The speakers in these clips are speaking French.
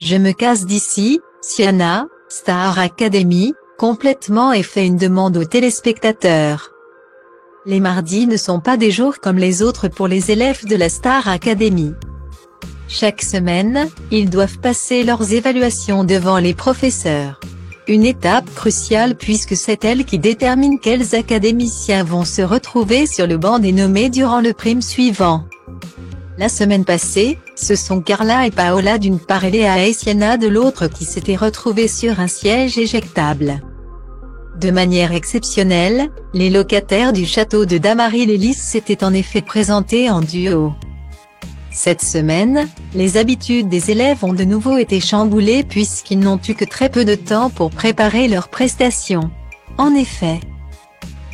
Je me casse d'ici, Sienna, Star Academy, complètement et fait une demande aux téléspectateurs. Les mardis ne sont pas des jours comme les autres pour les élèves de la Star Academy. Chaque semaine, ils doivent passer leurs évaluations devant les professeurs. Une étape cruciale puisque c'est elle qui détermine quels académiciens vont se retrouver sur le banc des nommés durant le prime suivant. La semaine passée, ce sont Carla et Paola d'une part et Léa et Sienna de l'autre qui s'étaient retrouvées sur un siège éjectable. De manière exceptionnelle, les locataires du château de Damary-les-Lys s'étaient en effet présentés en duo. Cette semaine, les habitudes des élèves ont de nouveau été chamboulées puisqu'ils n'ont eu que très peu de temps pour préparer leurs prestations. En effet,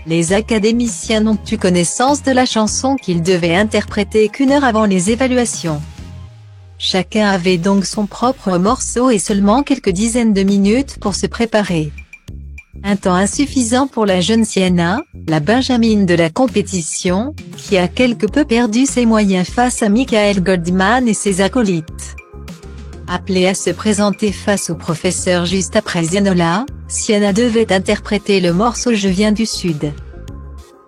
les académiciens n'ont eu connaissance de la chanson qu'ils devaient interpréter qu'1 heure avant les évaluations. Chacun avait donc son propre morceau et seulement quelques dizaines de minutes pour se préparer. Un temps insuffisant pour la jeune Sienna, la benjamine de la compétition, qui a quelque peu perdu ses moyens face à Michael Goldman et ses acolytes. Appelée à se présenter face au professeur juste après Zianola, Sienna devait interpréter le morceau Je viens du Sud.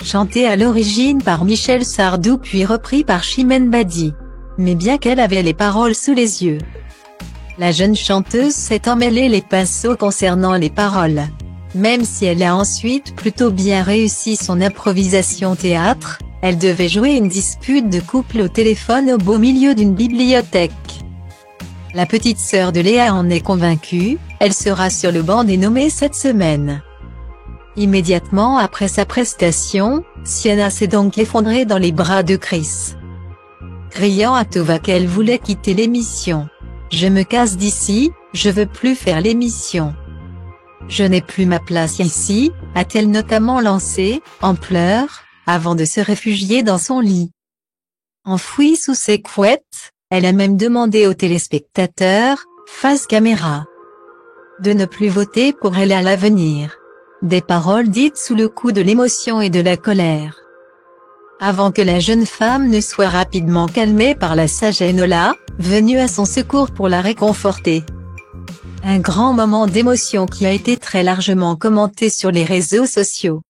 Chanté à l'origine par Michel Sardou puis repris par Chimène Badi. Mais bien qu'elle avait les paroles sous les yeux, la jeune chanteuse s'est emmêlé les pinceaux concernant les paroles. Même si elle a ensuite plutôt bien réussi son improvisation théâtre, elle devait jouer une dispute de couple au téléphone au beau milieu d'une bibliothèque. La petite sœur de Léa en est convaincue, elle sera sur le banc des nommés cette semaine. Immédiatement après sa prestation, Sienna s'est donc effondrée dans les bras de Chris, criant à tout va qu'elle voulait quitter l'émission. « Je me casse d'ici, je veux plus faire l'émission. Je n'ai plus ma place ici », a-t-elle notamment lancé, en pleurs, avant de se réfugier dans son lit. Enfouie sous ses couettes, elle a même demandé aux téléspectateurs, face caméra, de ne plus voter pour elle à l'avenir. Des paroles dites sous le coup de l'émotion et de la colère. Avant que la jeune femme ne soit rapidement calmée par la sage Enola, venue à son secours pour la réconforter. Un grand moment d'émotion qui a été très largement commenté sur les réseaux sociaux.